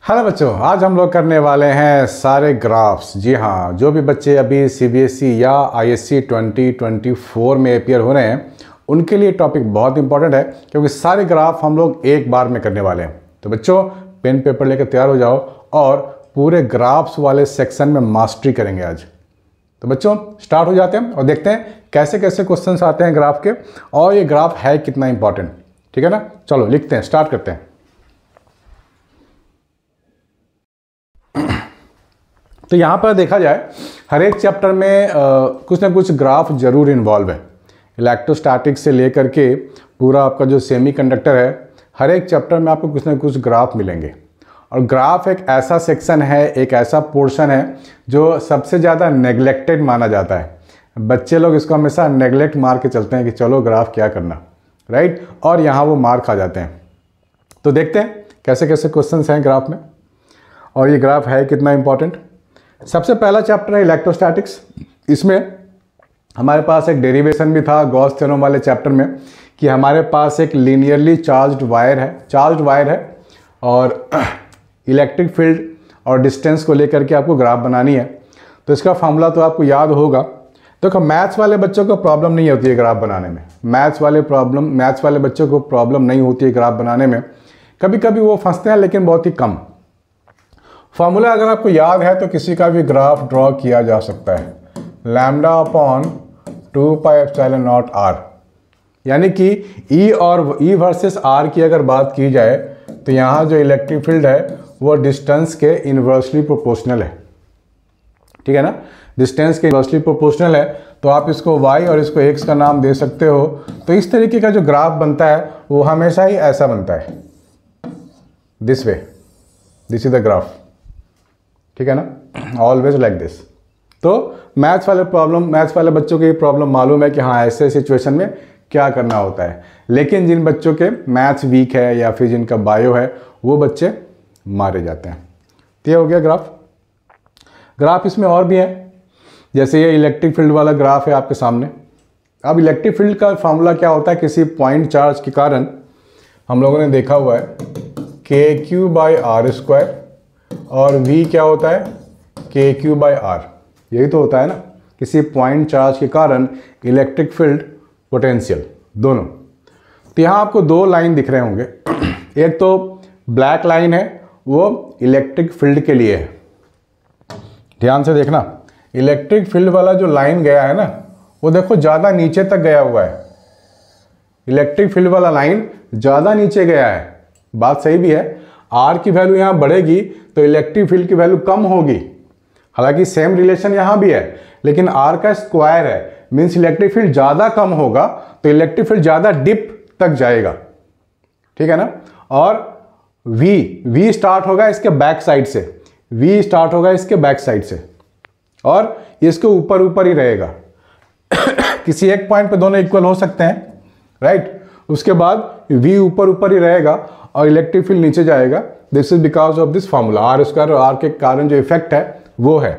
Hello बच्चों, आज हम लोग करने वाले हैं सारे ग्राफ्स। जी हाँ, जो भी बच्चे अभी सीबीएसई या आईएससी 2024 में अपियर हो रहे हैं उनके लिए टॉपिक बहुत इंपॉर्टेंट है, क्योंकि सारे ग्राफ हम लोग एक बार में करने वाले हैं। तो बच्चों, पेन पेपर लेकर तैयार हो जाओ और पूरे ग्राफ्स वाले सेक्शन में मास्टरी करेंगे आज। तो बच्चों स्टार्ट हो जाते हैं और देखते हैं कैसे कैसे क्वेश्चंस आते हैं ग्राफ के, और ये ग्राफ है कितना इंपॉर्टेंट। ठीक है ना, चलो लिखते हैं, स्टार्ट करते हैं। तो यहाँ पर देखा जाए, हर एक चैप्टर में कुछ ना कुछ ग्राफ जरूर इन्वॉल्व है। इलेक्ट्रोस्टैटिक्स से लेकर के पूरा आपका जो सेमीकंडक्टर है, हर एक चैप्टर में आपको कुछ ना कुछ ग्राफ मिलेंगे। और ग्राफ एक ऐसा सेक्शन है, एक ऐसा पोर्शन है जो सबसे ज़्यादा नेग्लेक्टेड माना जाता है। बच्चे लोग इसको हमेशा नेग्लेक्ट मार के चलते हैं कि चलो ग्राफ क्या करना, राइट, और यहाँ वो मार खा जाते हैं। तो देखते हैं कैसे कैसे क्वेश्चन हैं ग्राफ में, और ये ग्राफ है कितना इंपॉर्टेंट। सबसे पहला चैप्टर है इलेक्ट्रोस्टैटिक्स। इसमें हमारे पास एक डेरिवेशन भी था गॉस थ्योरम वाले चैप्टर में, कि हमारे पास एक लीनियरली चार्ज्ड वायर है और इलेक्ट्रिक फील्ड और डिस्टेंस को लेकर के आपको ग्राफ बनानी है। तो इसका फॉर्मूला तो आपको याद होगा। देखो, मैथ्स वाले बच्चों को प्रॉब्लम नहीं होती है ग्राफ बनाने में। मैथ्स वाले बच्चों को प्रॉब्लम नहीं होती है ग्राफ बनाने में। कभी कभी वो फंसते हैं, लेकिन बहुत ही कम। फॉर्मूला अगर आपको याद है तो किसी का भी ग्राफ ड्रॉ किया जा सकता है, लैम्डा अपॉन 2πε0 r। यानी कि E और E वर्सेस R की अगर बात की जाए तो यहाँ जो इलेक्ट्रिक फील्ड है वो डिस्टेंस के इन्वर्सली प्रोपोर्शनल है। ठीक है ना, डिस्टेंस के इन्वर्सली प्रोपोर्शनल है, तो आप इसको y और इसको x का नाम दे सकते हो। तो इस तरीके का जो ग्राफ बनता है वो हमेशा ही ऐसा बनता है, this way, this is the graph. ठीक है ना, ऑलवेज लाइक दिस। तो मैथ्स वाले बच्चों को ये प्रॉब्लम मालूम है कि हाँ ऐसे सिचुएशन में क्या करना होता है। लेकिन जिन बच्चों के मैथ्स वीक है या फिर जिनका बायो है, वो बच्चे मारे जाते हैं। तो ये हो गया ग्राफ। इसमें और भी है, जैसे ये इलेक्ट्रिक फील्ड वाला ग्राफ है आपके सामने। अब इलेक्ट्रिक फील्ड का फॉर्मूला क्या होता है, किसी पॉइंट चार्ज के कारण हम लोगों ने देखा हुआ है KQ/r², और V क्या होता है, KQ/r। यही तो होता है ना, किसी पॉइंट चार्ज के कारण इलेक्ट्रिक फील्ड, पोटेंशियल, दोनों। तो यहाँ आपको दो लाइन दिख रहे होंगे। एक तो ब्लैक लाइन है, वो इलेक्ट्रिक फील्ड के लिए है। ध्यान से देखना, इलेक्ट्रिक फील्ड वाला जो लाइन गया है ना, वो देखो ज़्यादा नीचे तक गया हुआ है। इलेक्ट्रिक फील्ड वाला लाइन ज़्यादा नीचे गया है, बात सही भी है। R की वैल्यू यहाँ बढ़ेगी तो इलेक्ट्रिक फील्ड की वैल्यू कम होगी। हालांकि सेम रिलेशन यहाँ भी है, लेकिन R का स्क्वायर है, मीन्स इलेक्ट्रिक फील्ड ज़्यादा कम होगा तो इलेक्ट्रिक फील्ड ज़्यादा डिप तक जाएगा। ठीक है ना, और V स्टार्ट होगा इसके बैक साइड से, और इसके ऊपर ही रहेगा। किसी एक पॉइंट पे दोनों इक्वल हो सकते हैं, राइट। उसके बाद V ऊपर ही रहेगा और इलेक्ट्रिक फील्ड नीचे जाएगा। This is because of this formula, R² और R के कारण जो इफेक्ट है वो है।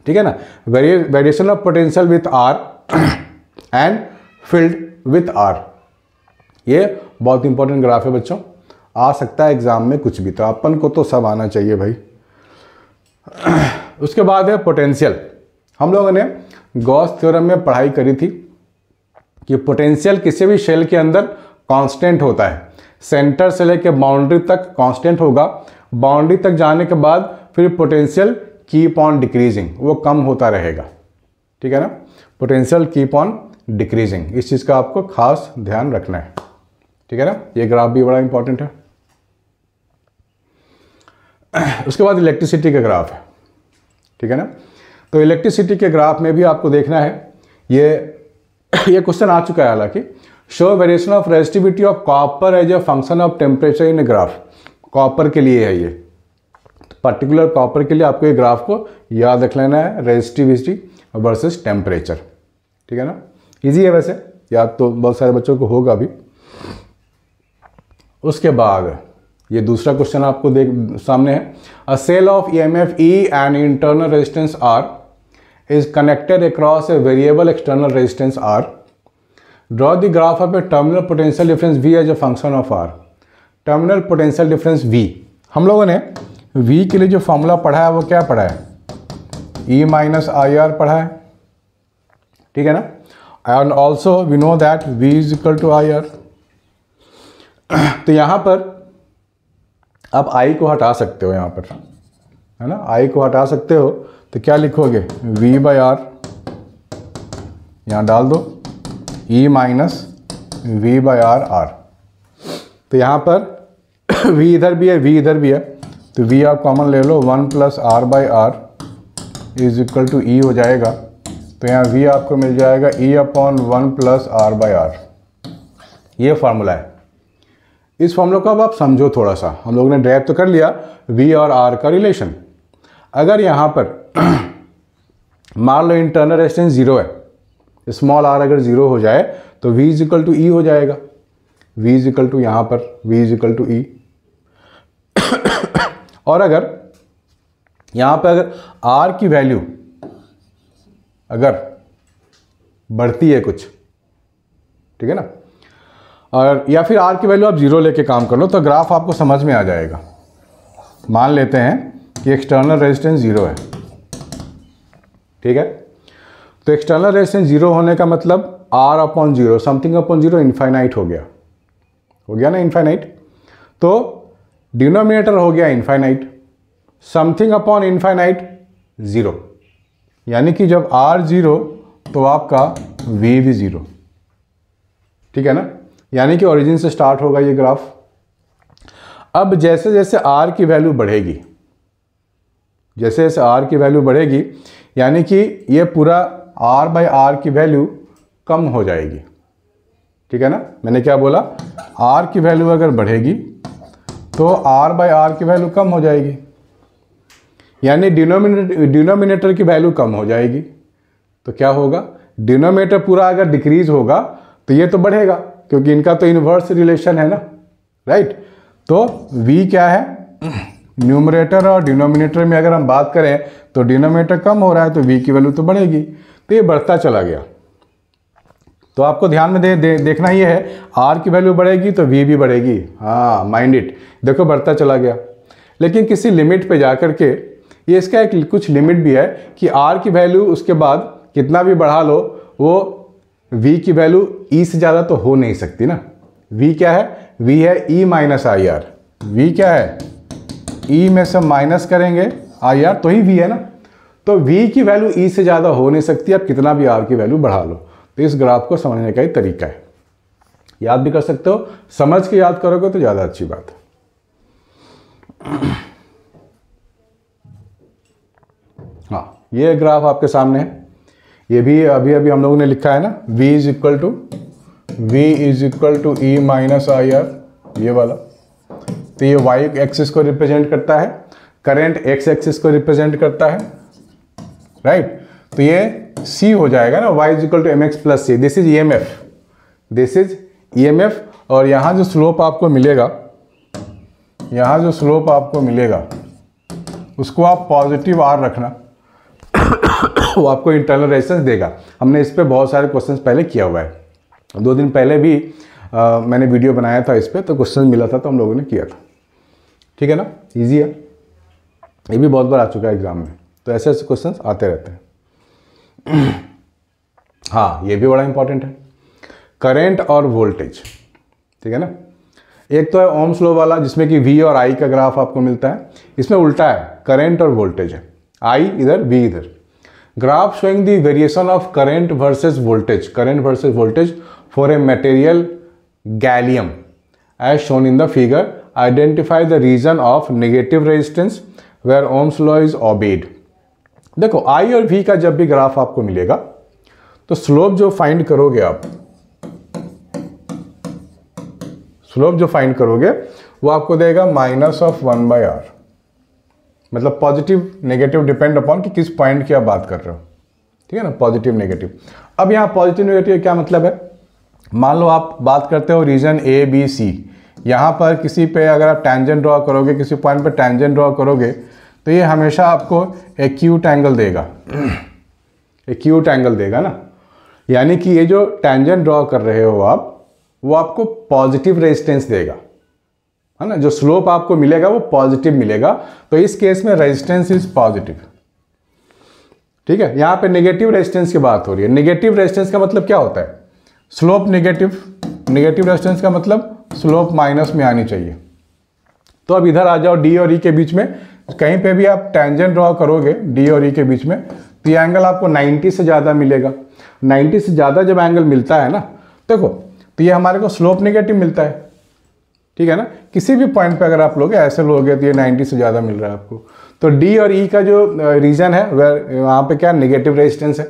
ठीक है ना, variation of potential with R and field with R। ये बहुत इंपॉर्टेंट ग्राफ है बच्चों, आ सकता है एग्जाम में कुछ भी, तो अपन को तो सब आना चाहिए भाई। उसके बाद है पोटेंशियल। हम लोगों ने गॉस थ्योरम में पढ़ाई करी थी कि पोटेंशियल किसी भी शेल के अंदर कांस्टेंट होता है। सेंटर से लेकर बाउंड्री तक कांस्टेंट होगा, बाउंड्री तक जाने के बाद फिर पोटेंशियल कीप ऑन डिक्रीजिंग, वो कम होता रहेगा। ठीक है ना, पोटेंशियल कीप ऑन डिक्रीजिंग, इस चीज़ का आपको खास ध्यान रखना है। ठीक है ना, ये ग्राफ भी बड़ा इंपॉर्टेंट है। उसके बाद इलेक्ट्रिसिटी का ग्राफ है। ठीक है ना, तो इलेक्ट्रिसिटी के ग्राफ में भी आपको देखना है, ये क्वेश्चन आ चुका है हालांकि, show variation of resistivity of copper as a function of temperature in a graph. Copper के लिए है ये, तो पर्टिकुलर कॉपर के लिए आपको ये ग्राफ को याद रख लेना है, रेजिस्टिविटी वर्सेस टेम्परेचर। ठीक है ना, इजी है वैसे, याद तो बहुत सारे बच्चों को होगा भी। उसके बाद ये दूसरा क्वेश्चन आपको सामने है, a cell of EMF E and internal resistance R is connected across a variable external resistance R. Draw the graph of a terminal potential difference V as a function of R. Terminal potential difference V, हम लोगों ने V के लिए जो formula पढ़ा है वो क्या पढ़ा है, E माइनस आई आर पढ़ा है, ठीक है ना। And also we know that V is equal to I R. तो यहाँ पर आप I को हटा सकते हो, यहाँ पर है ना, I को हटा सकते हो, तो क्या लिखोगे, V बाई आर, यहाँ डाल दो E minus V by R R. तो यहाँ पर V इधर भी है, V इधर भी है, तो V आप कॉमन ले लो, 1 plus R by R is equal to E हो जाएगा। तो यहाँ V आपको मिल जाएगा E upon 1 plus R by R. ये फार्मूला है। इस फार्मूला को अब आप समझो थोड़ा सा। हम लोगों ने ड्राइव तो कर लिया V और R का रिलेशन। अगर यहाँ पर मान लो इंटरनल रेजिस्टेंस 0 है, स्मॉल r अगर 0 हो जाए तो V is equal to E हो जाएगा। V इज इक्वल टू यहाँ पर V is equal to E। और अगर यहाँ पर अगर R की वैल्यू अगर बढ़ती है कुछ, ठीक है ना, और या फिर R की वैल्यू आप 0 लेके काम कर लो, तो ग्राफ आपको समझ में आ जाएगा। मान लेते हैं कि एक्सटर्नल रेजिस्टेंस 0 है, ठीक है। तो एक्सटर्नल रेजिस्टेंस 0 होने का मतलब R upon 0, something upon 0 infinite हो गया ना, इनफाइनाइट। तो डिनोमिनेटर हो गया इनफाइनाइट, समथिंग अपॉन इनफाइनाइट 0, यानी कि जब R 0 तो आपका V भी 0, ठीक है ना। यानी कि ओरिजिन से स्टार्ट होगा ये ग्राफ। अब जैसे जैसे R की वैल्यू बढ़ेगी, जैसे जैसे R की वैल्यू बढ़ेगी, यानी कि ये पूरा R बाई R की वैल्यू कम हो जाएगी, ठीक है ना। मैंने क्या बोला, R की वैल्यू अगर बढ़ेगी तो R बाई R की वैल्यू कम हो जाएगी, यानी डिनोमिनेटर की वैल्यू कम हो जाएगी। तो क्या होगा, डिनोमिनेटर पूरा अगर डिक्रीज होगा तो ये तो बढ़ेगा, क्योंकि इनका तो इन्वर्स रिलेशन है ना, राइट। तो V क्या है, न्यूमरेटर और डिनोमिनेटर में अगर हम बात करें तो डिनोमिनेटर कम हो रहा है तो V की वैल्यू तो बढ़ेगी, तो ये बढ़ता चला गया। तो आपको ध्यान में देखना ये है, R की वैल्यू बढ़ेगी तो V भी बढ़ेगी, हाँ माइंड इट, देखो बढ़ता चला गया। लेकिन किसी लिमिट पे जा कर के, ये इसका एक कुछ लिमिट भी है कि R की वैल्यू उसके बाद कितना भी बढ़ा लो, वो V की वैल्यू E से ज़्यादा तो हो नहीं सकती ना। V क्या है, V है E minus I are. V क्या है, E में से माइनस करेंगे आई आर तो ही V है ना। तो V की वैल्यू E से ज़्यादा हो नहीं सकती, आप कितना भी R की वैल्यू बढ़ा लो। तो इस ग्राफ को समझने का ही तरीका है। याद भी कर सकते हो, समझ के याद करोगे तो ज़्यादा अच्छी बात है। हाँ, ये ग्राफ आपके सामने है। ये भी अभी अभी हम लोगों ने लिखा है ना, V is equal to E minus I R, ये वाला। तो ये Y एक्सिस को रिप्रेजेंट करता है, करंट X एक्सिस को रिप्रेजेंट करता है, राइट। तो ये C हो जाएगा ना, Y is equal to mx plus C। This is EMF। और यहाँ जो स्लोप आपको मिलेगा, उसको आप पॉजिटिव R रखना, वो आपको इंटरनल रेजिस्टेंस देगा। हमने इस पे बहुत सारे क्वेश्चंस पहले किया हुआ है, 2 दिन पहले भी मैंने वीडियो बनाया था इस पे, तो क्वेश्चन मिला था तो हम लोगों ने किया था, ठीक है ना। इजी है, ये भी बहुत बार आ चुका है एग्जाम में, तो ऐसे ऐसे क्वेश्चंस आते रहते हैं। हाँ, ये भी बड़ा इंपॉर्टेंट है, करंट और वोल्टेज, ठीक है ना। एक तो है ओम्स लॉ वाला, जिसमें कि V और I का ग्राफ आपको मिलता है। इसमें उल्टा है, करंट और वोल्टेज है, I इधर V इधर। Graph showing the variation of current versus voltage for a material gallium as shown in the figure. Identify the region of negative resistance where Ohm's law is obeyed. देखो, I और V का जब भी graph आपको मिलेगा तो slope जो find करोगे वो आपको देगा -1/r। मतलब पॉजिटिव नेगेटिव डिपेंड अपॉन कि किस पॉइंट की आप बात कर रहे हो, ठीक है ना, पॉजिटिव नेगेटिव। अब यहाँ पॉजिटिव नेगेटिव क्या मतलब है, मान लो आप बात करते हो रीजन ABC, यहाँ पर किसी पे अगर आप टेंजेंट ड्रॉ करोगे, किसी पॉइंट पे टेंजेंट ड्रॉ करोगे, तो ये हमेशा आपको एक्यूट एंगल देगा ना। यानी कि ये जो टेंजेंट ड्रॉ कर रहे हो आप, वो आपको पॉजिटिव रेजिस्टेंस देगा। है ना, जो स्लोप आपको मिलेगा वो पॉजिटिव मिलेगा, तो इस केस में रेजिस्टेंस इज पॉजिटिव। ठीक है, यहाँ पे नेगेटिव रेजिस्टेंस की बात हो रही है। नेगेटिव रेजिस्टेंस का मतलब क्या होता है? स्लोप नेगेटिव, नेगेटिव रेजिस्टेंस का मतलब स्लोप माइनस में आनी चाहिए। तो अब इधर आ जाओ, डी और ई के बीच में कहीं पे भी आप टेंजेंट ड्रॉ करोगे डी और ई के बीच में, तो ये एंगल आपको 90 से ज़्यादा मिलेगा। 90 से ज़्यादा जब एंगल मिलता है ना, देखो, तो ये हमारे को स्लोप नेगेटिव मिलता है। ठीक है ना, किसी भी पॉइंट पे अगर आप लोगे ऐसे लोगे तो ये 90 से ज़्यादा मिल रहा है आपको। तो डी और ई का जो रीजन है वहाँ पे क्या नेगेटिव रेजिस्टेंस है।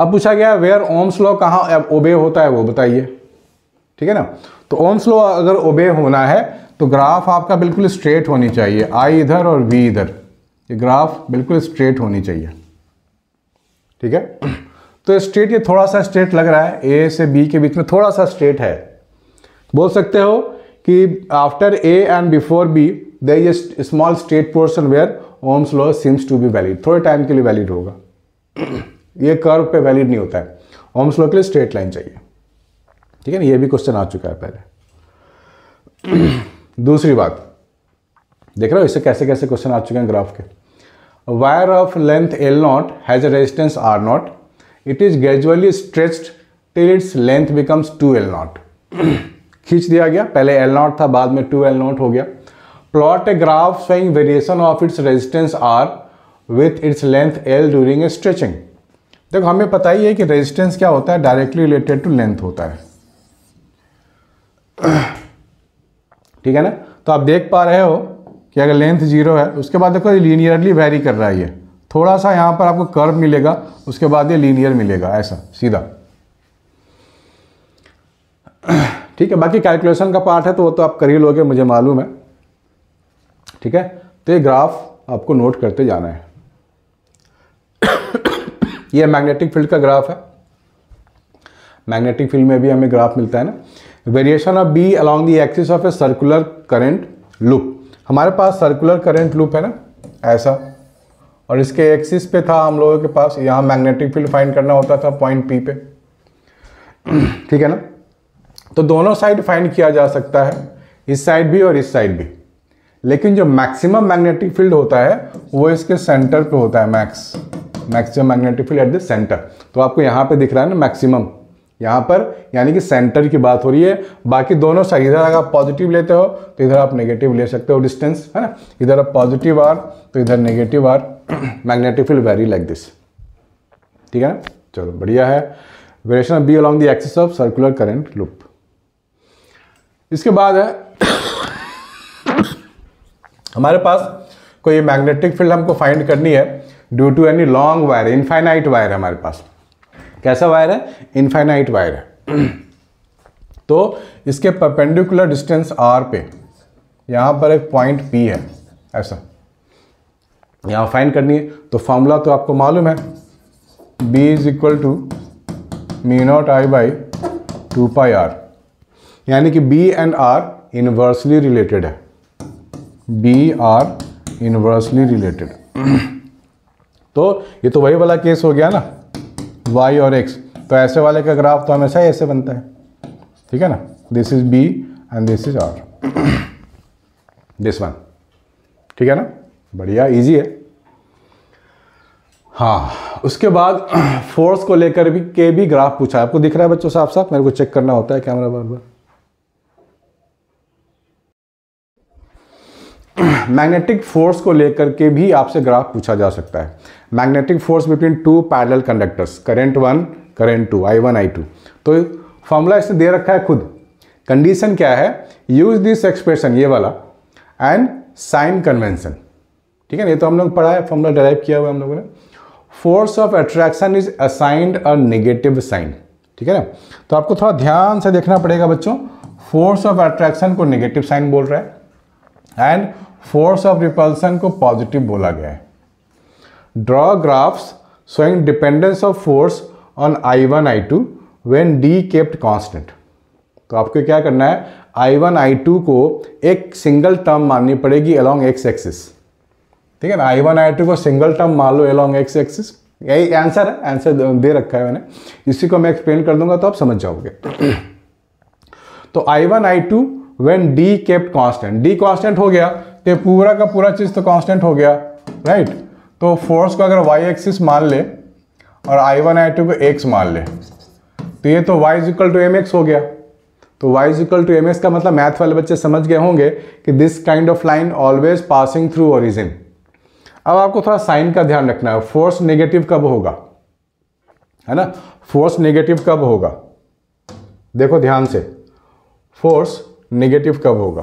अब पूछा गया वेयर ओम्स लॉ कहाँ ओबे होता है, वो बताइए। ठीक है ना, तो ओम्स लॉ अगर ओबे होना है तो ग्राफ आपका बिल्कुल स्ट्रेट होनी चाहिए, आई इधर और वी इधर, ये ग्राफ बिल्कुल स्ट्रेट होनी चाहिए। ठीक है, तो स्ट्रेट, ये थोड़ा सा स्ट्रेट लग रहा है, ए से बी के बीच में थोड़ा सा स्ट्रेट है। बोल सकते हो कि after A and before B there is a small straight portion where Ohm's law seems to be valid, थोड़े टाइम के लिए वैलिड होगा, ये कर्व पे वैलिड नहीं होता है। ओम्स लॉ के लिए स्ट्रेट लाइन चाहिए। ठीक है ना, ये भी क्वेश्चन आ चुका है पहले। दूसरी बात देख रहे हो, इससे कैसे कैसे क्वेश्चन आ चुके हैं ग्राफ के। Wire of length L0 has a resistance R0, it is gradually stretched till its length becomes 2L0। खींच दिया गया, पहले L0 था, बाद में 2L0 हो गया। Plot a graph showing variation of its resistance R with its length L during a stretching. देखो, हमें पता ही है कि रेजिस्टेंस क्या होता है, डायरेक्टली रिलेटेड टू लेंथ होता है। ठीक है ना, तो आप देख पा रहे हो कि अगर लेंथ 0 है, उसके बाद देखो लीनियरली वैरी कर रहा है, ये थोड़ा सा यहाँ पर आपको कर्व मिलेगा, उसके बाद ये लीनियर मिलेगा, ऐसा सीधा। ठीक है, बाकी कैलकुलेशन का पार्ट है तो वो तो आप कर ही लोगे, मुझे मालूम है। ठीक है, तो ये ग्राफ आपको नोट करते जाना है। ये मैग्नेटिक फील्ड का ग्राफ है। मैग्नेटिक फील्ड में भी हमें ग्राफ मिलता है ना। Variation of B along the axis of a circular current loop. हमारे पास सर्कुलर करंट लूप है ना, ऐसा, और इसके एक्सिस पे था हम लोगों के पास, यहाँ मैग्नेटिक फील्ड फाइंड करना होता था पॉइंट पी पे। ठीक है ना, तो दोनों साइड फाइंड किया जा सकता है, इस साइड भी और इस साइड भी, लेकिन जो मैक्सिमम मैग्नेटिक फील्ड होता है वो इसके सेंटर पे होता है, maximum magnetic field at the centre. तो आपको यहाँ पे दिख रहा है ना मैक्सिमम, यहाँ पर यानी कि सेंटर की बात हो रही है। बाकी दोनों साइड, इधर अगर आप पॉजिटिव लेते हो तो इधर आप नेगेटिव ले सकते हो, डिस्टेंस है ना, इधर आप पॉजिटिव आर तो इधर negative R. Magnetic field very like this. ठीक है ना, चलो बढ़िया है। Variation of B along the axis of circular current loop. इसके बाद है हमारे पास कोई मैग्नेटिक फील्ड हमको फाइंड करनी है due to any long wire, infinite wire है हमारे पास। कैसा वायर है? इनफाइनाइट वायर है। तो इसके परपेंडिकुलर डिस्टेंस r पे यहाँ पर एक पॉइंट P है, ऐसा यहाँ फाइंड करनी है। तो फॉर्मूला तो आपको मालूम है, B is equal to μ0I/2πr, यानी कि B and R inversely related है। B R inversely related. तो ये तो वही वाला केस हो गया ना, y और x। तो ऐसे वाले का ग्राफ तो हमेशा ऐसे बनता है। ठीक है ना, this is b and this is r, this one. ठीक है ना, बढ़िया, इजी है। हाँ, उसके बाद फोर्स को लेकर भी ग्राफ पूछा है। आपको दिख रहा है बच्चों साफ साफ? मेरे को चेक करना होता है कैमरा बार बार। मैग्नेटिक फोर्स को लेकर के भी आपसे ग्राफ पूछा जा सकता है। Magnetic force between two parallel conductors, current 1 current 2, I1 I2। तो फॉर्मूला इससे दे रखा है खुद। कंडीशन क्या है? यूज दिस एक्सप्रेशन, ये वाला, एंड साइन कन्वेंशन। ठीक है ना, ये तो हम लोग पढ़ा है, फॉर्मूला डेराइव किया हुआ है हम लोगों ने। Force of attraction is assigned a negative sign. ठीक है ना, तो आपको थोड़ा ध्यान से देखना पड़ेगा बच्चों। फोर्स ऑफ अट्रैक्शन को नेगेटिव साइन बोल रहा है एंड फोर्स ऑफ रिपल्सन को पॉजिटिव बोला गया है। Draw graphs showing dependence of force on I1 I2 when D kept constant. तो आपको क्या करना है, I1 I2 को एक सिंगल टर्म माननी पड़ेगी अलोंग एक्स एक्सिस। ठीक है ना, I1 I2 को सिंगल टर्म मान लो अलोंग एक्स एक्सिस। यही आंसर है, आंसर दे रखा है मैंने, इसी को मैं एक्सप्लेन कर दूंगा तो आप समझ जाओगे। तो I1 I2 when D kept constant, D constant हो गया तो पूरा का पूरा चीज़ तो कांस्टेंट हो गया, राइट। तो फोर्स को अगर y एक्सिस मान ले और I1 I2 को x मान ले तो ये तो y इक्वल टू mx हो गया। तो y इक्वल टू mx का मतलब मैथ वाले बच्चे समझ गए होंगे कि this kind of line always passing through origin. अब आपको थोड़ा साइन का ध्यान रखना है, फोर्स नेगेटिव कब होगा, है ना, फोर्स नेगेटिव कब होगा, देखो ध्यान से, फोर्स नेगेटिव कब होगा।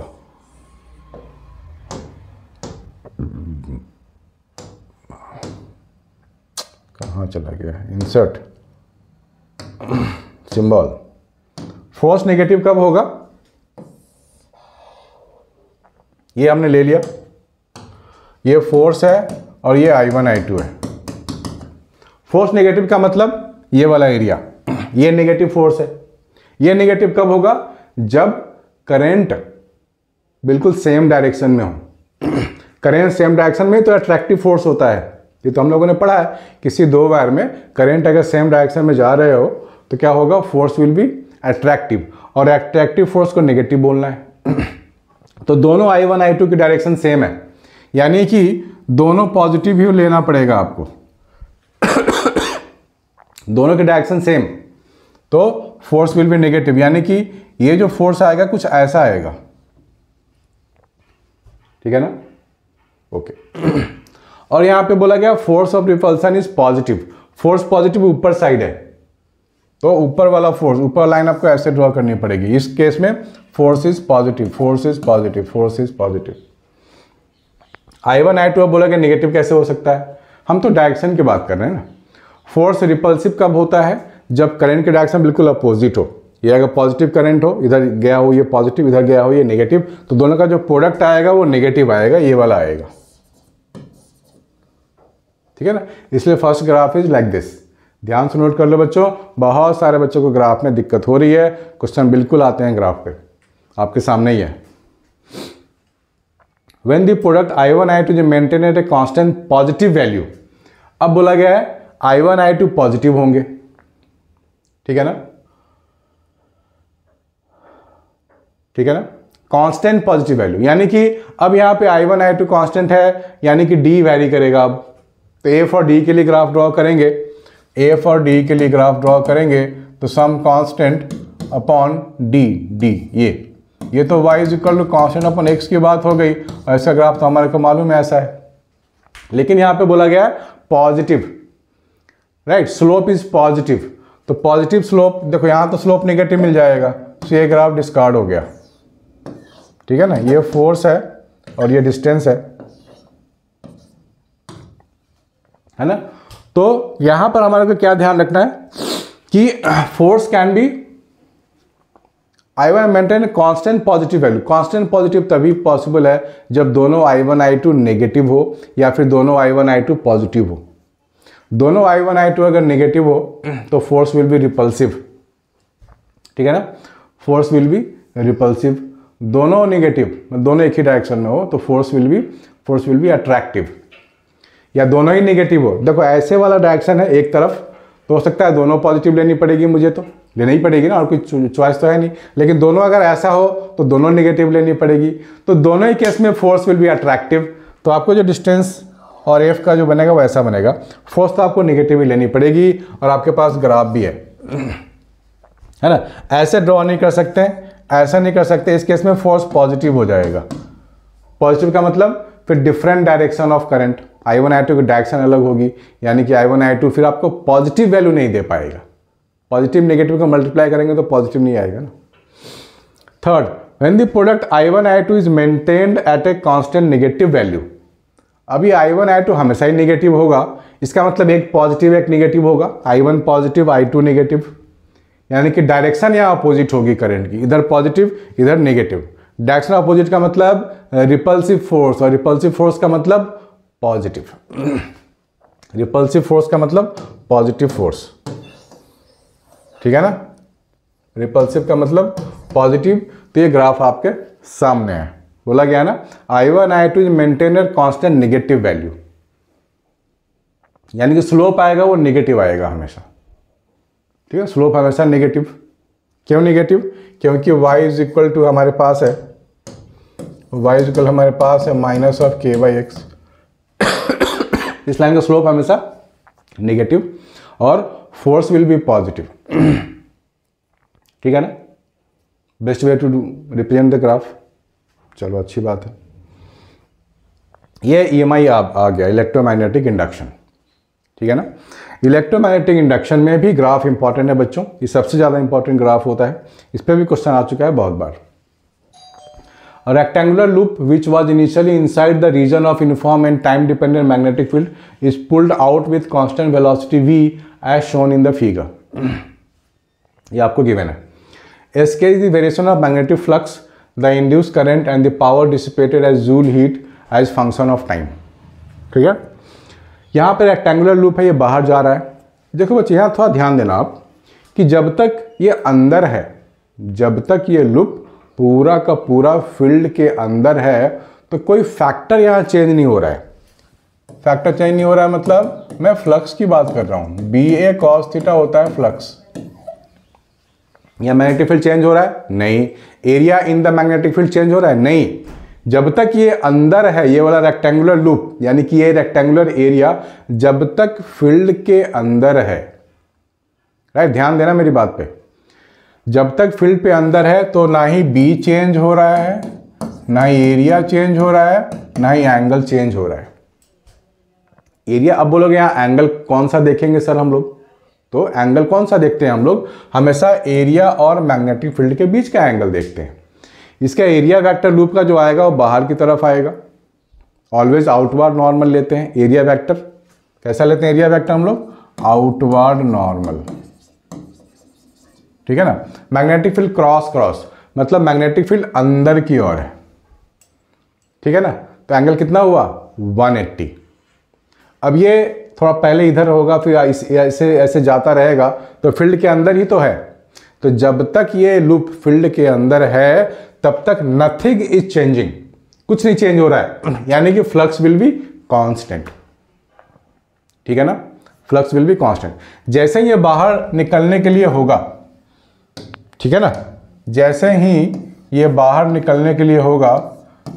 कहाँ चला गया, इंसर्ट सिंबल। फोर्स नेगेटिव कब होगा, ये हमने ले लिया, ये फोर्स है और ये I1 I2 है। फोर्स नेगेटिव का मतलब ये वाला एरिया, ये नेगेटिव फोर्स है। ये नेगेटिव कब होगा, जब करंट बिल्कुल सेम डायरेक्शन में हो। करंट सेम डायरेक्शन में तो अट्रैक्टिव फोर्स होता है, ये तो हम लोगों ने पढ़ा है। किसी दो वायर में करंट अगर सेम डायरेक्शन में जा रहे हो तो क्या होगा, फोर्स विल बी अट्रैक्टिव, और अट्रैक्टिव फोर्स को नेगेटिव बोलना है। तो दोनों I1 I2 की डायरेक्शन सेम है, यानी कि दोनों पॉजिटिव ही लेना पड़ेगा आपको। दोनों की डायरेक्शन सेम, तो फोर्स विल बी नेगेटिव, यानी कि ये जो फोर्स आएगा कुछ ऐसा आएगा, ठीक है ना, ओके। और यहां पे बोला गया force of repulsion is positive, force positive ऊपर साइड है, तो ऊपर वाला फोर्स, ऊपर लाइन आपको ऐसे ड्रॉ करनी पड़ेगी। इस केस में force is positive, force is positive, force is positive. I1 I2 बोला कि नेगेटिव कैसे हो सकता है, हम तो डायरेक्शन की बात कर रहे हैं ना। फोर्स रिपल्सिव कब होता है, जब करंट की डायरेक्शन बिल्कुल अपोजिट हो। ये अगर पॉजिटिव करंट हो, इधर गया हो ये पॉजिटिव, इधर गया हो ये नेगेटिव, तो दोनों का जो प्रोडक्ट आएगा वो नेगेटिव आएगा, ये वाला आएगा, ठीक है ना। इसलिए first graph is like this. ध्यान से नोट कर लो बच्चों, बहुत सारे बच्चों को ग्राफ में दिक्कत हो रही है, क्वेश्चन बिल्कुल आते हैं ग्राफ पे, आपके सामने ही है। When the product I1 I2 is maintained at a constant positive value, अब बोला गया है I1 I2 पॉजिटिव होंगे, ठीक है ना, ठीक है ना, कांस्टेंट पॉजिटिव वैल्यू, यानी कि अब यहां पे I1 I2 कांस्टेंट है, यानी कि D वैरी करेगा। अब तो A फॉर D के लिए ग्राफ ड्रॉ करेंगे, A फॉर D के लिए ग्राफ ड्रॉ करेंगे तो सम कांस्टेंट अपॉन D, ये तो y is equal to constant upon x की बात हो गई। ऐसा ग्राफ तो हमारे को मालूम है ऐसा है, लेकिन यहां पे बोला गया है positive, right, slope is positive. तो पॉजिटिव स्लोप, देखो यहां तो स्लोप नेगेटिव मिल जाएगा, तो ये ग्राफ डिस्कार्ड हो गया, ठीक है ना। ये फोर्स है और ये डिस्टेंस है ना। तो यहां पर हमारे को क्या ध्यान रखना है कि force can be I1 maintain constant positive value. Constant positive तभी पॉसिबल है जब दोनों I1 I2 नेगेटिव हो या फिर दोनों I1 I2 पॉजिटिव हो। दोनों I1 I2 अगर नेगेटिव हो तो फोर्स विल बी रिपल्सिव, ठीक है ना, फोर्स विल बी रिपल्सिव। दोनों नेगेटिव, दोनों एक ही डायरेक्शन में हो तो फोर्स विल बी अट्रैक्टिव, या दोनों ही नेगेटिव हो। देखो ऐसे वाला डायरेक्शन है एक तरफ, तो हो सकता है दोनों पॉजिटिव लेनी पड़ेगी, मुझे तो लेनी ही पड़ेगी ना, और कोई चॉइस तो है नहीं। लेकिन दोनों अगर ऐसा हो तो दोनों नेगेटिव लेनी पड़ेगी, तो दोनों ही केस में फोर्स विल बी अट्रैक्टिव। तो आपको जो डिस्टेंस और एफ का जो बनेगा वो ऐसा बनेगा, फोर्स तो आपको नेगेटिव ही लेनी पड़ेगी, और आपके पास ग्राफ भी है ना। ऐसे ड्रॉ नहीं कर सकते, ऐसा नहीं कर सकते, इस केस में फोर्स पॉजिटिव हो जाएगा। पॉजिटिव का मतलब फिर different direction of current, I1 I2 की डायरेक्शन अलग होगी, यानी कि I1 I2 फिर आपको पॉजिटिव वैल्यू नहीं दे पाएगा। पॉजिटिव नेगेटिव को मल्टीप्लाई करेंगे तो पॉजिटिव नहीं आएगा ना। Third, when the product I1 I2 is maintained eight a constant negative value. अभी I1 I2 हमेशा ही नेगेटिव होगा, इसका मतलब एक पॉजिटिव एक नेगेटिव होगा, I1 पॉजिटिव I2 नेगेटिव, यानी कि डायरेक्शन यहाँ अपोजिट होगी करंट की, इधर पॉजिटिव इधर नेगेटिव। डायरेक्शन अपोजिट का मतलब रिपल्सिव फोर्स, और रिपल्सिव फोर्स का मतलब पॉजिटिव। रिपल्सिव फोर्स का मतलब पॉजिटिव फोर्स, ठीक है ना, रिपल्सिव का मतलब पॉजिटिव। तो ये ग्राफ आपके सामने है, बोला गया ना I1 I2 is maintain constant negative value, यानी कि स्लोप आएगा वो नेगेटिव आएगा हमेशा, ठीक है, स्लोप हमेशा नेगेटिव। क्यों नेगेटिव? क्योंकि y इज इक्वल टू हमारे पास है, y इज इक्वल हमारे पास है minus of k by X. इस लाइन का स्लोप हमेशा नेगेटिव और फोर्स विल बी पॉजिटिव। ठीक है ना, best way to represent the graph. चलो अच्छी बात है। ये EMI आ गया, इलेक्ट्रोमैग्नेटिक इंडक्शन। ठीक है ना, इलेक्ट्रोमैग्नेटिक इंडक्शन में भी ग्राफ इंपॉर्टेंट है बच्चों, ये सबसे ज़्यादा इंपॉर्टेंट ग्राफ होता है, इस पर भी क्वेश्चन आ चुका है बहुत बार। A rectangular loop which was initially inside the region of uniform and time dependent magnetic field is pulled out with constant velocity v as shown in the figure। ये आपको गिवन है। Sk is the variation of magnetic flux, the induced current and the power dissipated as joule heat as function of time। ठीक है, यहाँ पे rectangular loop है, ये बाहर जा रहा है। देखो बच्चे यहाँ थोड़ा ध्यान देना आप कि जब तक ये अंदर है, जब तक ये लूप पूरा का पूरा फील्ड के अंदर है तो कोई फैक्टर यहाँ चेंज नहीं हो रहा है। फैक्टर चेंज नहीं हो रहा है मतलब मैं फ्लक्स की बात कर रहा हूँ, BA cos थीटा होता है फ्लक्स। या मैग्नेटिक फील्ड चेंज हो रहा है? नहीं। Area in the magnetic field change हो रहा है? नहीं। जब तक ये अंदर है, ये वाला रेक्टेंगुलर लूप यानी कि ये रेक्टेंगुलर एरिया जब तक फील्ड के अंदर है, राइट, ध्यान देना मेरी बात पे, जब तक फील्ड पे अंदर है तो ना ही बी चेंज हो रहा है, ना ही एरिया चेंज हो रहा है, ना ही एंगल चेंज हो रहा है। एरिया, अब बोलोगे यहाँ एंगल कौन सा देखेंगे सर हम लोग, तो एंगल कौन सा देखते हैं हम लोग, हमेशा एरिया और मैग्नेटिक फील्ड के बीच का एंगल देखते हैं। इसका एरिया वेक्टर लूप का जो आएगा वो बाहर की तरफ आएगा, ऑलवेज आउटवर्ड नॉर्मल लेते हैं एरिया वेक्टर। कैसा लेते हैं एरिया वेक्टर हम लोग? Outward normal. ठीक है ना। मैग्नेटिक फील्ड क्रॉस क्रॉस मतलब मैग्नेटिक फील्ड अंदर की ओर है। ठीक है ना, तो एंगल कितना हुआ? 180। अब ये थोड़ा पहले इधर होगा फिर ऐसे ऐसे जाता रहेगा तो फील्ड के अंदर ही तो है। तो जब तक ये लूप फील्ड के अंदर है तब तक नथिंग इज चेंजिंग, कुछ नहीं चेंज हो रहा है, यानी कि फ्लक्स विल बी कांस्टेंट। ठीक है ना, फ्लक्स विल बी कांस्टेंट। जैसे ही ये बाहर निकलने के लिए होगा, ठीक है ना, जैसे ही ये बाहर निकलने के लिए होगा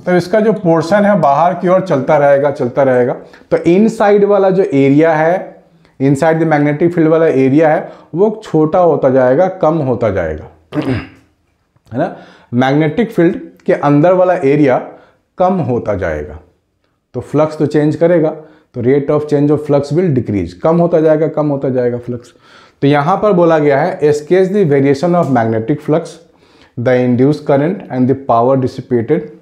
तो इसका जो पोर्शन है बाहर की ओर चलता रहेगा चलता रहेगा। तो इनसाइड वाला जो एरिया है, इनसाइड द मैग्नेटिक फील्ड वाला एरिया है, वो छोटा होता जाएगा, कम होता जाएगा, है ना। मैग्नेटिक फील्ड के अंदर वाला एरिया कम होता जाएगा तो फ्लक्स तो चेंज करेगा, तो rate of change of flux will decrease, कम होता जाएगा, कम होता जाएगा फ्लक्स। तो यहां पर बोला गया है एस्केज the variation of magnetic flux, the induced current and the power dissipated.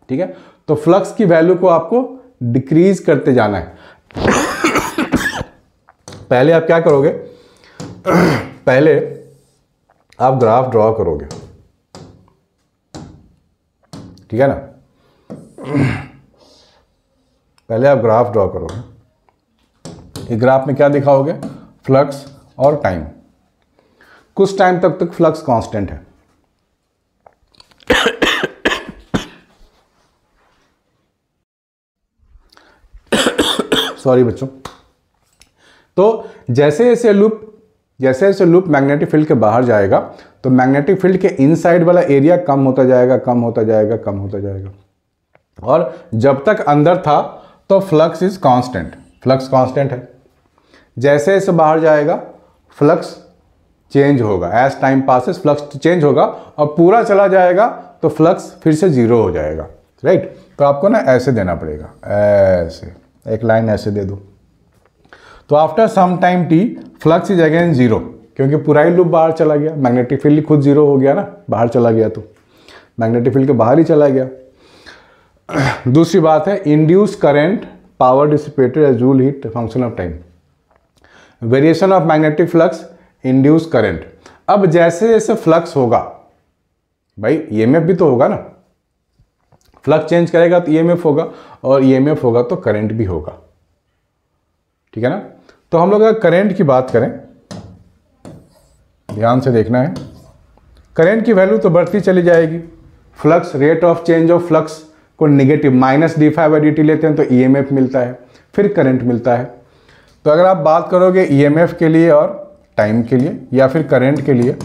ठीक है, तो फ्लक्स की वैल्यू को आपको डिक्रीज करते जाना है। पहले आप क्या करोगे, पहले आप ग्राफ ड्रॉ करोगे, ठीक है ना, पहले आप ग्राफ ड्रॉ करोगे। इस ग्राफ में क्या दिखाओगे? फ्लक्स और टाइम। कुछ टाइम तक फ्लक्स कांस्टेंट है, सॉरी बच्चों। तो जैसे जैसे लूप मैग्नेटिक फील्ड के बाहर जाएगा तो मैग्नेटिक फील्ड के इनसाइड वाला एरिया कम होता जाएगा, कम होता जाएगा, कम होता जाएगा। और जब तक अंदर था तो flux is constant, flux constant है। जैसे जैसे बाहर जाएगा फ्लक्स चेंज होगा, as time passes flux change होगा और पूरा चला जाएगा तो फ्लक्स फिर से जीरो हो जाएगा, राइट। तो आपको ना ऐसे देना पड़ेगा, ऐसे एक लाइन ऐसे दे दो। तो after some time T flux is again zero, क्योंकि पूरा ही लूप बाहर चला गया, मैग्नेटिक फील्ड खुद जीरो हो गया ना, बाहर चला गया तो मैग्नेटिक फील्ड के बाहर ही चला गया। दूसरी बात है induce current, power dissipated as joule heat, function of time. Variation of magnetic flux, induce current. अब जैसे जैसे फ्लक्स होगा, भाई ईएमएफ भी तो होगा ना, फ्लक्स चेंज करेगा तो ईएमएफ होगा, और ईएमएफ होगा तो करंट भी होगा, ठीक है ना। तो हम लोग अगर करंट की बात करें, ध्यान से देखना है, करंट की वैल्यू तो बढ़ती चली जाएगी। Flux, rate of change of flux को नेगेटिव माइनस d∅dt लेते हैं तो ईएमएफ मिलता है, फिर करंट मिलता है। तो अगर आप बात करोगे ईएमएफ के लिए और टाइम के लिए या फिर करंट के लिए,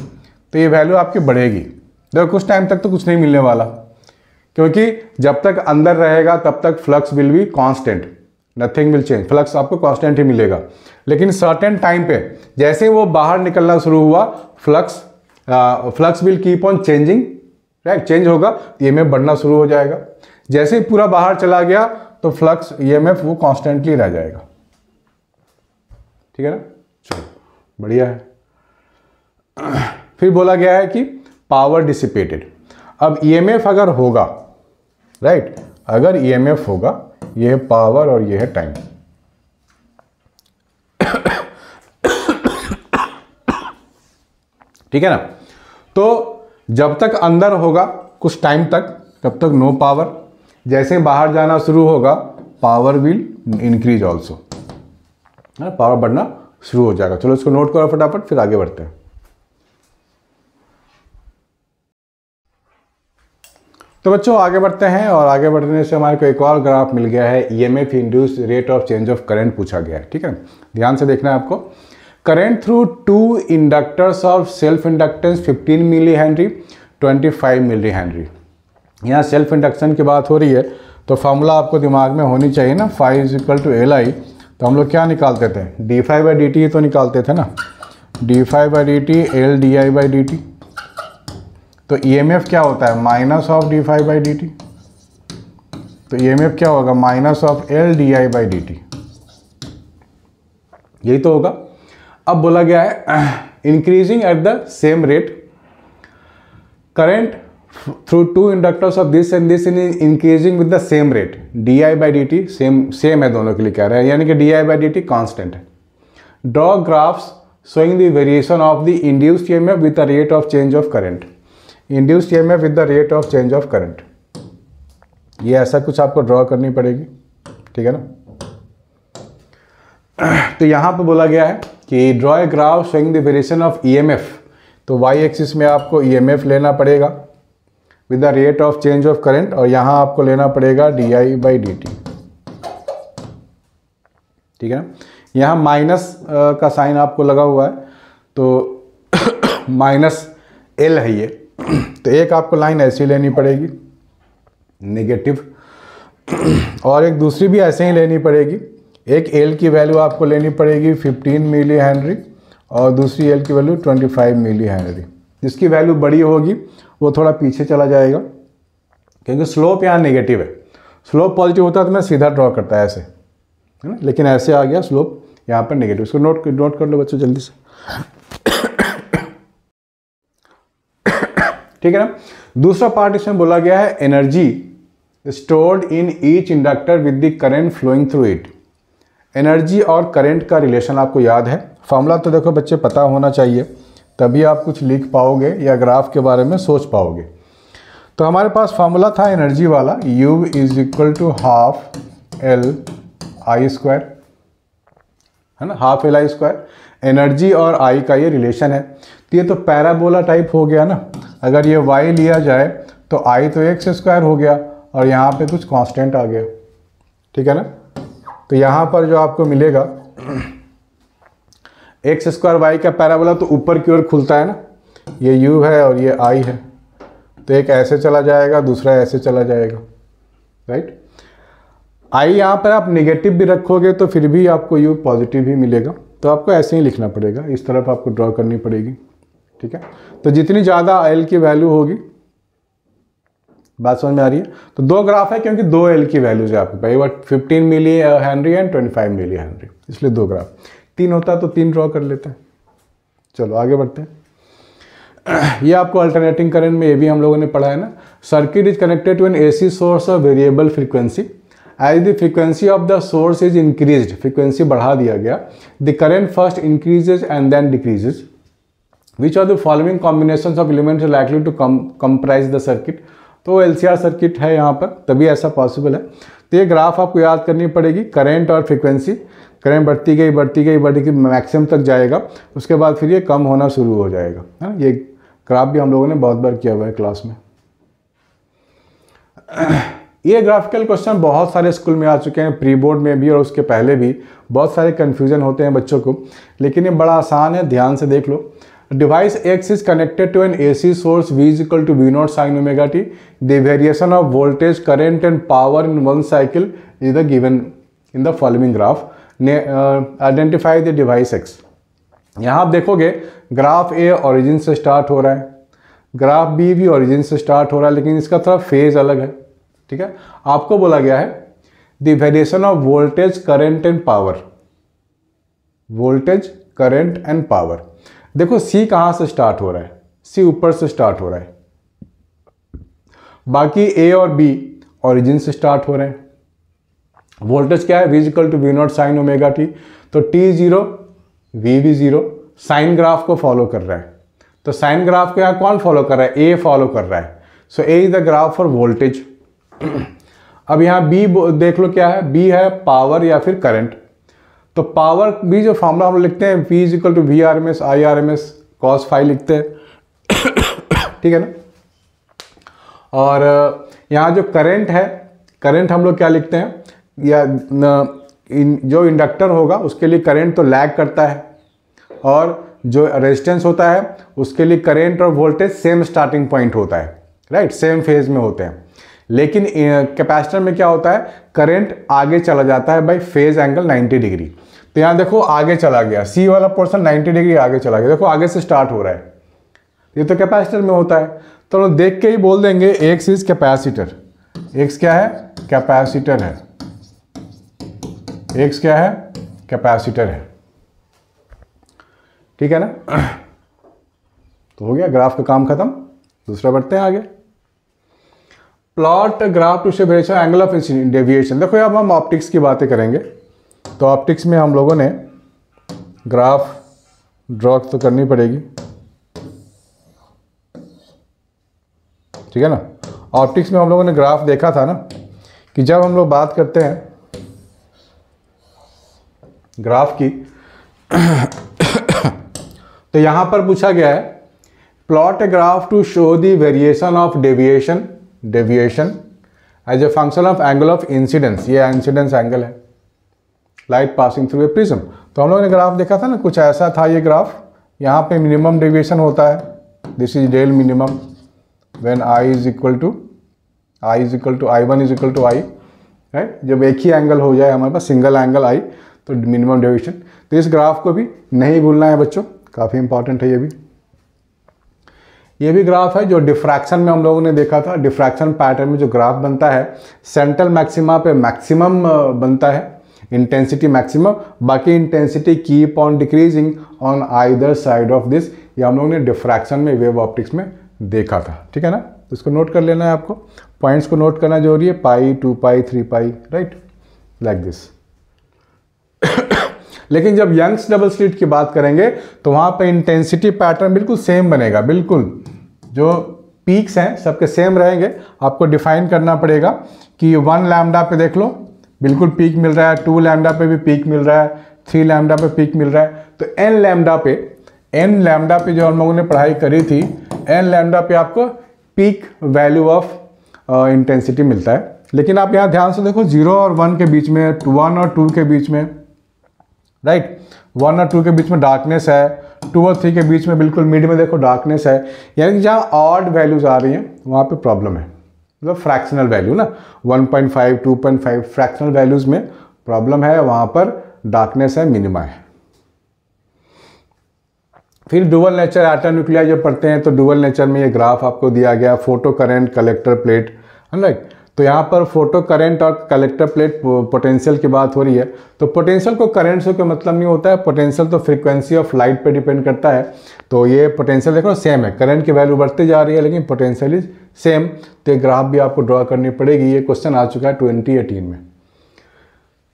तो ये वैल्यू आपकी बढ़ेगी। देखो कुछ टाइम तक तो कुछ नहीं मिलने वाला, क्योंकि जब तक अंदर रहेगा तब तक flux will be constant, nothing will change, flux आपको कांस्टेंट ही मिलेगा। लेकिन सर्टेन टाइम पे जैसे ही वो बाहर निकलना शुरू हुआ, flux will keep on changing, right, change होगा, ईएमएफ बढ़ना शुरू हो जाएगा। जैसे ही पूरा बाहर चला गया तो फ्लक्स ईएमएफ वो कांस्टेंटली रह जाएगा। ठीक है ना, चलो बढ़िया है। फिर बोला गया है कि पावर डिसिपेटेड। अब ईएमएफ अगर होगा, राइट, अगर ईएमएफ होगा, ये है पावर और ये है टाइम। ठीक है ना, तो जब तक अंदर होगा कुछ टाइम तक तब तक नो पावर, जैसे बाहर जाना शुरू होगा power will increase also, power बढ़ना शुरू हो जाएगा। चलो इसको नोट करो फटाफट, फिर आगे बढ़ते हैं। तो बच्चों आगे बढ़ते हैं, और आगे बढ़ने से हमारे को एक और ग्राफ मिल गया है, EMF induced rate of change of current पूछा गया है। ठीक है, ध्यान से देखना है आपको। Current through two inductors of self inductance 15 millihenry, 25 millihenry. यहाँ सेल्फ इंडक्शन की बात हो रही है, तो फॉर्मूला आपको दिमाग में होनी चाहिए ना, phi is equal to L I. तो हम लोग क्या निकालते थे, d phi by d t तो निकालते थे ना, d phi by d t L d I by d t. तो ईएमएफ क्या होता है, minus of d phi by d t. तो ईएमएफ क्या होगा, minus of L d I by d t, यही तो होगा। अब बोला गया है increasing at the same rate, current through two inductors of this and this increasing with the same rate, d I by d t same है दोनों के लिए कह रहे हैं, यानी कि d I by d t constant है। Draw graphs showing the variation of the induced EMF with the rate of change of current, induced EMF with the rate of change of current। ये ऐसा कुछ आपको draw करनी पड़ेगी, ठीक है ना। तो यहाँ पे बोला गया है कि draw a graph showing the variation of EMF, तो y एक्सिस में आपको EMF लेना पड़ेगा with the rate of change of current, और यहाँ आपको लेना पड़ेगा DI बाई dt, ठीक है ना। यहाँ माइनस का साइन आपको लगा हुआ है, तो माइनस L है ये, तो एक आपको लाइन ऐसी लेनी पड़ेगी नेगेटिव, और एक दूसरी भी ऐसे ही लेनी पड़ेगी। एक L की वैल्यू आपको लेनी पड़ेगी 15 मिली हेनरी, और दूसरी L की वैल्यू 25 मिली हेनरी। जिसकी वैल्यू बड़ी होगी वो थोड़ा पीछे चला जाएगा, क्योंकि स्लोप यहाँ नेगेटिव है। स्लोप पॉजिटिव होता है तो मैं सीधा ड्रॉ करता है ऐसे, है ना, लेकिन ऐसे आ गया स्लोप यहाँ पर नेगेटिव। इसको नोट कर लो बच्चों जल्दी से, ठीक है ना। दूसरा पार्ट इसमें बोला गया है energy stored in each inductor with the current flowing through it. Energy और करंट का रिलेशन आपको याद है, फॉर्मूला तो देखो बच्चे पता होना चाहिए, तभी आप कुछ लिख पाओगे या ग्राफ के बारे में सोच पाओगे। तो हमारे पास फॉर्मूला था एनर्जी वाला, U is equal to half L I square, है ना, half L I square. Energy और I का ये रिलेशन है, तो ये तो पैराबोला टाइप हो गया ना। अगर ये Y लिया जाए तो I तो x स्क्वायर हो गया, और यहाँ पे कुछ कांस्टेंट आ गया, ठीक है ना। तो यहाँ पर जो आपको मिलेगा एक्स स्क्वायर वाई का पैराबोला तो ऊपर की ओर खुलता है ना, ये U है और ये I है, तो एक ऐसे चला जाएगा, दूसरा ऐसे चला जाएगा, राइट। I यहाँ पर आप नेगेटिव भी रखोगे तो फिर भी आपको U पॉजिटिव ही मिलेगा, तो आपको ऐसे ही लिखना पड़ेगा, इस तरफ आपको ड्रॉ करनी पड़ेगी, ठीक है। तो जितनी ज़्यादा L की वैल्यू होगी, बात समझ में आ रही है। तो दो ग्राफ है क्योंकि दो L की वैल्यूज है आपके पास, 15 millihenry and 25 millihenry, इसलिए दो ग्राफ। तीन होता तो तीन ड्रॉ कर लेते हैं। चलो आगे बढ़ते हैं। ये आपको अल्टरनेटिंग करंट में ये भी हम लोगों ने पढ़ा है ना। Circuit is connected to an AC source of variable frequency, as the frequency of the source is increased, frequency बढ़ा दिया गया, the current first increases and then decreases, which are the following combinations of elements likely to comprise the circuit. तो LCR circuit है यहाँ पर, तभी ऐसा possible है। तो ये ग्राफ आपको याद करनी पड़ेगी, करंट और फ्रीक्वेंसी, करंट बढ़ती गई मैक्सिमम तक जाएगा, उसके बाद फिर ये कम होना शुरू हो जाएगा, है। ये ग्राफ भी हम लोगों ने बहुत बार किया हुआ है क्लास में। ये ग्राफिकल क्वेश्चन बहुत सारे स्कूल में आ चुके हैं, प्री बोर्ड में भी और उसके पहले भी। बहुत सारे कन्फ्यूजन होते हैं बच्चों को, लेकिन ये बड़ा आसान है, ध्यान से देख लो। device X is connected to an AC source V is equal to V naught sin omega t. The variation of voltage, current and power in one cycle is the given in the following graph. Identify the device X. यहाँ आप देखोगे graph A origin से start हो रहा है, graph B भी origin से start हो रहा है, लेकिन इसका थोड़ा फेज अलग है। ठीक है, आपको बोला गया है the variation of voltage, current and power, voltage, current and power. देखो सी कहाँ से स्टार्ट हो रहा है, सी ऊपर से स्टार्ट हो रहा है, बाकी ए और बी ओरिजिन से स्टार्ट हो रहे हैं। वोल्टेज क्या है, V equal to V naught sine omega t, तो T जीरो V भी जीरो, साइन ग्राफ को फॉलो कर रहा है। तो साइन ग्राफ को यहाँ कौन फॉलो कर रहा है, ए फॉलो कर रहा है। So a is the graph for voltage. अब यहाँ बी देख लो क्या है, बी है पावर या फिर करंट। तो पावर भी जो फॉर्मूला हम लिखते हैं V is equal to V R M S I R M S cos phi लिखते हैं। ठीक है ना। और यहाँ जो करंट है, करंट हम लोग क्या लिखते हैं, या जो इंडक्टर होगा उसके लिए करंट तो लैग करता है, और जो रेजिस्टेंस होता है उसके लिए करंट और वोल्टेज सेम स्टार्टिंग पॉइंट होता है, राइट, सेम फेज में होते हैं। लेकिन कैपेसिटर में क्या होता है, करंट आगे चला जाता है बाय फेज एंगल 90 डिग्री। तो यहाँ देखो आगे चला गया, सी वाला पोर्शन 90 डिग्री आगे चला गया, देखो आगे से स्टार्ट हो रहा है। ये तो कैपेसिटर में होता है, तो लोग देख के ही बोल देंगे एक्स इज कैपेसिटर। एक्स क्या है, कैपेसिटर है। एक्स क्या है, कैपेसिटर है। ठीक है ना। तो हो गया, ग्राफ का काम खत्म। दूसरा बढ़ते हैं आगे। Plot graph to show variation angle of deviation. देखो अब हम ऑप्टिक्स की बातें करेंगे, तो ऑप्टिक्स में हम लोगों ने ग्राफ ड्रॉ तो करनी पड़ेगी। ठीक है ना। ऑप्टिक्स में हम लोगों ने ग्राफ देखा था ना, कि जब हम लोग बात करते हैं ग्राफ की तो यहां पर पूछा गया है plot a graph to show the variation of deviation as a function of angle of incidence. ये इंसिडेंस एंगल है, light passing through a prism. तो हम लोगों ने ग्राफ देखा था ना, कुछ ऐसा था ये ग्राफ। यहाँ पे मिनिमम डेविएशन होता है, this is del minimum when I is equal to I1 is equal to I, right. जब एक ही एंगल हो जाए हमारे पास, सिंगल एंगल I, तो मिनिमम डेविएशन। तो इस ग्राफ को भी नहीं भूलना है बच्चों, काफ़ी इंपॉर्टेंट है ये भी ग्राफ है जो डिफ्रैक्शन में हम लोगों ने देखा था। डिफ्रैक्शन पैटर्न में जो ग्राफ बनता है, सेंट्रल मैक्सिमा पे मैक्सिमम बनता है, इंटेंसिटी मैक्सिमम, बाकी intensity keep on decreasing on either side of this. ये हम लोगों ने डिफ्रैक्शन में वेव ऑप्टिक्स में देखा था। ठीक है ना। तो इसको नोट कर लेना है, आपको पॉइंट्स को नोट करना जरूरी है, पाई, 2 पाई, 3 पाई, राइट, लाइक दिस। लेकिन जब यंग्स डबल स्लिट की बात करेंगे तो वहाँ पे इंटेंसिटी पैटर्न बिल्कुल सेम बनेगा, बिल्कुल जो पीक्स हैं सबके सेम रहेंगे। आपको डिफाइन करना पड़ेगा कि 1 लैम्डा पे देख लो बिल्कुल पीक मिल रहा है, 2 लैम्डा पे भी पीक मिल रहा है, 3 लैम्डा पे पीक मिल रहा है। तो n लैम्डा पे जो हम लोगों ने पढ़ाई करी थी, n लैम्डा पे आपको पीक वैल्यू ऑफ इंटेंसिटी मिलता है। लेकिन आप यहाँ ध्यान से देखो 0 और 1 के बीच में, 1 और 2 के बीच में, राइट, 1 और 2 के बीच में डार्कनेस है, 2 और 3 के बीच में बिल्कुल मिड में देखो डार्कनेस है। यानी कि जहाँ ऑड वैल्यूज आ रही हैं वहाँ पे प्रॉब्लम है, मतलब फ्रैक्शनल वैल्यू ना, 1.5, 2.5 फ्रैक्शनल वैल्यूज में प्रॉब्लम है, वहाँ पर डार्कनेस है, मिनिमा है। फिर डुअल नेचर एटम न्यूक्लिया जब पढ़ते हैं तो डुअल नेचर में ये ग्राफ आपको दिया गया, photo current collector plate, right. तो यहाँ पर फोटो करंट और कलेक्टर प्लेट पोटेंशियल की बात हो रही है। तो पोटेंशियल को करंट से कोई मतलब नहीं होता है, पोटेंशियल तो फ्रीक्वेंसी ऑफ लाइट पे डिपेंड करता है। तो ये पोटेंशियल देखो सेम है, करंट की वैल्यू बढ़ती जा रही है लेकिन पोटेंशियल इज सेम। तो ये ग्राफ भी आपको ड्रॉ करनी पड़ेगी, ये क्वेश्चन आ चुका है 2018 में।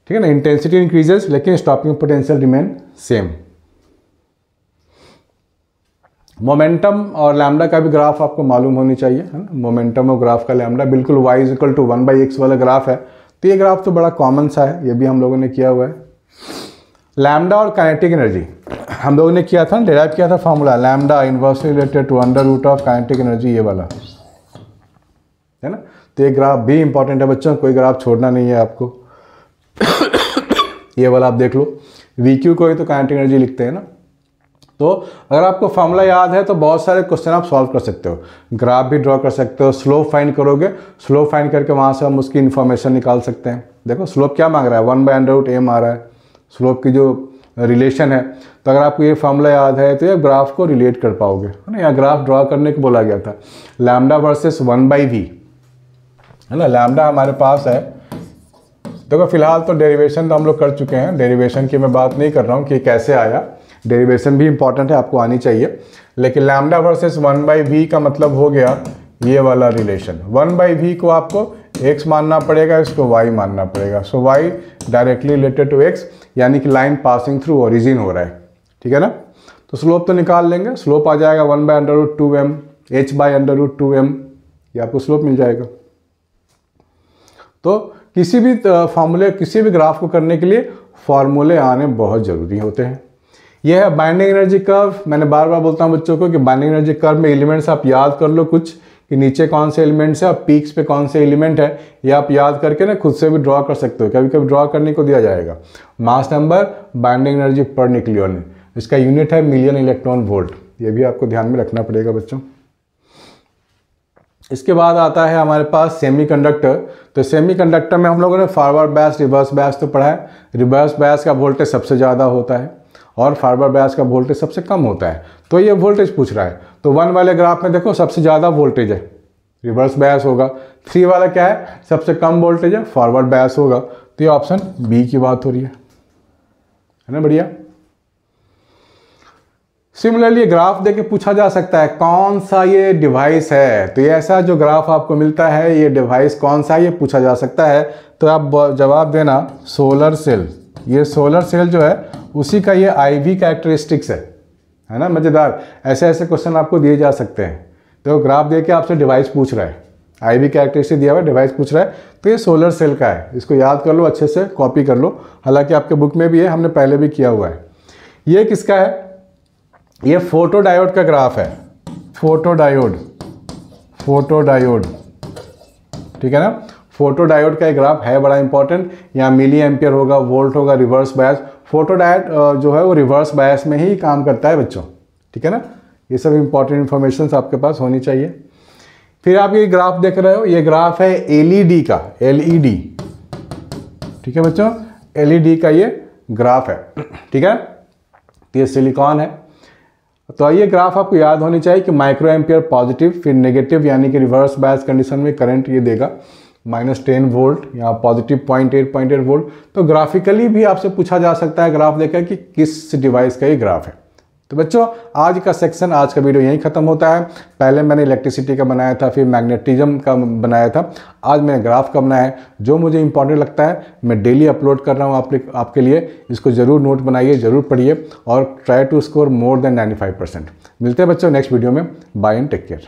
ठीक है ना। इंटेंसिटी इंक्रीजेस लेकिन stopping potential remain same. Momentum और लैम्डा का भी ग्राफ आपको मालूम होनी चाहिए, है ना। मोमेंटम और ग्राफ का लैम्डा बिल्कुल y is equal to 1/x वाला ग्राफ है। तो ये ग्राफ तो बड़ा कॉमन सा है, ये भी हम लोगों ने किया हुआ है। लैम्डा और काइनेटिक एनर्जी हम लोगों ने किया था, डिराइव किया था formula, lambda inversely related to under root of kinetic energy, ये वाला है ना। तो ये ग्राफ भी इंपॉर्टेंट है बच्चों, कोई ग्राफ छोड़ना नहीं है आपको। ये वाला आप देख लो, वी क्यू को ही तो काइनेटिक एनर्जी लिखते हैं ना। तो अगर आपको फॉर्मूला याद है तो बहुत सारे क्वेश्चन आप सॉल्व कर सकते हो, ग्राफ भी ड्रॉ कर सकते हो, स्लोप फाइंड करोगे, स्लोप फाइंड करके वहाँ से हम उसकी इन्फॉर्मेशन निकाल सकते हैं। देखो स्लोप क्या मांग रहा है, 1/√m आ रहा है, स्लोप की जो रिलेशन है। तो अगर आपको ये फॉर्मूला याद है तो ये ग्राफ को रिलेट कर पाओगे, है ना। यहाँ ग्राफ ड्रॉ करने को बोला गया था, लैम्डा वर्सेस 1/v, है ना। लैम्डा हमारे पास है, देखो फिलहाल तो डेरिवेशन तो हम लोग कर चुके हैं, डेरिवेशन की मैं बात नहीं कर रहा हूँ कि कैसे आया, डेरिवेशन भी इंपॉर्टेंट है, आपको आनी चाहिए। लेकिन लैम्डा वर्सेस 1/v का मतलब हो गया ये वाला रिलेशन। 1/v को आपको x मानना पड़ेगा, इसको y मानना पड़ेगा। So y directly related to x, यानी कि लाइन पासिंग थ्रू ओरिजिन हो रहा है, ठीक है ना। तो स्लोप तो निकाल लेंगे, स्लोप आ जाएगा 1/√2m, h/√2m, ये आपको स्लोप मिल जाएगा। तो किसी भी फॉर्मूले, किसी भी ग्राफ को करने के लिए फॉर्मूले आने बहुत ज़रूरी होते हैं। यह है बाइंडिंग एनर्जी कर्व। मैंने बार बार बोलता हूँ बच्चों को कि बाइंडिंग एनर्जी कर्व में एलिमेंट्स आप याद कर लो कुछ, कि नीचे कौन से एलिमेंट्स है और पीक्स पे कौन से एलिमेंट है, ये आप याद करके ना खुद से भी ड्रॉ कर सकते हो। कभी कभी ड्रॉ करने को दिया जाएगा, mass number, binding energy per nucleon, इसका यूनिट है मिलियन इलेक्ट्रॉन वोल्ट, ये भी आपको ध्यान में रखना पड़ेगा बच्चों। इसके बाद आता है हमारे पास सेमीकंडक्टर। तो सेमीकंडक्टर में हम लोगों ने फॉरवर्ड बायस, रिवर्स बायस तो पढ़ा है। रिवर्स बायस का वोल्टेज सबसे ज़्यादा होता है और फॉरवर्ड बायस का वोल्टेज सबसे कम होता है। तो ये वोल्टेज पूछ रहा है, तो 1 वाले ग्राफ में देखो सबसे ज़्यादा वोल्टेज है, रिवर्स बायस होगा। 3 वाला क्या है, सबसे कम वोल्टेज है, फॉरवर्ड बायस होगा। तो ये ऑप्शन बी की बात हो रही है ना, बढ़िया। सिमिलरली ग्राफ देके पूछा जा सकता है कौन सा ये डिवाइस है, तो ये ऐसा जो ग्राफ आपको मिलता है ये डिवाइस कौन सा है, ये पूछा जा सकता है। तो आप जवाब देना सोलर सेल। ये सोलर सेल जो है उसी का ये IV कैरेक्टरिस्टिक्स है ना। मज़ेदार, ऐसे ऐसे क्वेश्चन आपको दिए जा सकते हैं। तो ग्राफ दे के आपसे डिवाइस पूछ रहा है, IV कैरेक्टरिस्टिक दिया हुआ है, डिवाइस पूछ रहा है, तो ये सोलर सेल का है। इसको याद कर लो, अच्छे से कॉपी कर लो, हालांकि आपके बुक में भी है, हमने पहले भी किया हुआ है। ये किसका है, ये फोटो डायोड का ग्राफ है, फोटो डायोड, ठीक है ना। फोटो डायोड का एक ग्राफ है, बड़ा इंपॉर्टेंट। यहाँ मिली एम्पियर होगा, वोल्ट होगा, रिवर्स बायस। फोटो डायोड जो है वो रिवर्स बायस में ही काम करता है बच्चों, ठीक है ना। ये सब इंपॉर्टेंट इन्फॉर्मेशन आपके पास होनी चाहिए। फिर आप ये ग्राफ देख रहे हो, ये ग्राफ है LED का, LED, ठीक है बच्चों, LED का ये ग्राफ है, ठीक है। ये सिलिकॉन है। तो ये ग्राफ आपको याद होनी चाहिए कि माइक्रो एम्पियर पॉजिटिव, फिर नेगेटिव यानी कि रिवर्स बायस कंडीशन में करंट ये देगा -10 वोल्ट, यहाँ पॉजिटिव 0.8 वोल्ट। तो ग्राफिकली भी आपसे पूछा जा सकता है ग्राफ देकर कि किस डिवाइस का ये ग्राफ है। तो बच्चों आज का सेक्शन, आज का वीडियो यहीं ख़त्म होता है। पहले मैंने इलेक्ट्रिसिटी का बनाया था, फिर मैग्नेटिज्म का बनाया था, आज मैंने ग्राफ का बनाया है। जो मुझे इंपॉर्टेंट लगता है मैं डेली अपलोड कर रहा हूँ आपके लिए। इसको ज़रूर नोट बनाइए, ज़रूर पढ़िए और try to score more than 95%। मिलते हैं बच्चों नेक्स्ट वीडियो में। Bye and take care.